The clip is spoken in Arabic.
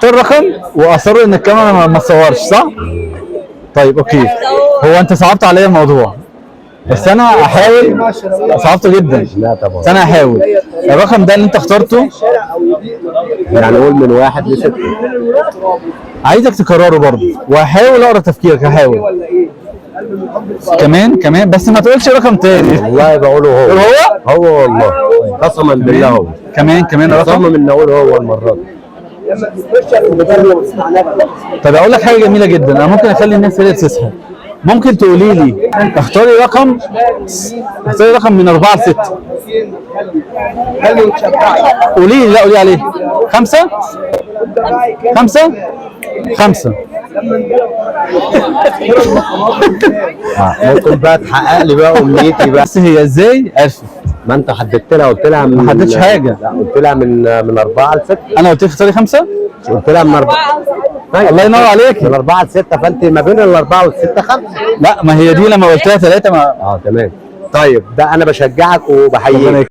اختار رقم واصر ان الكاميرا ما تصورش، صح؟ طيب اوكي. هو انت صعبت عليا الموضوع، بس انا احاول. صعبته جدا. لا طبعا. بس انا هحاول. الرقم ده اللي انت اخترته، يعني قول من 1 ل 6. عايزك تكرره برضه، وهحاول اقرا تفكيرك، هحاول. كمان بس ما تقولش رقم تاني. والله بقوله هو. هو والله قسما بالله هو. كمان رقم. صمم ان اقول هو المره دي. طب اقول لك حاجه جميله جدا، انا ممكن اخلي الناس هي اللي تسحب. ممكن تقولي لي اختاري رقم من 4 ل 6. قولي لي. لا قولي عليه 5. 5. ممكن بقى تحقق لي بقى امنيتي بقى. بس هي ازاي عرفت؟ ما انت حددت لها، قلت لها ما حددتش حاجه. لا قلت لها من 4 ل 6. انا قلت لك اختاري 5. قلت لها من 4. الله ينور عليك. من 4 ل 6، فانت ما بين ال 4 وال 6 5. لا ما هي دي لما قلت لها 3 ما تمام. طيب ده انا بشجعك وبحييك.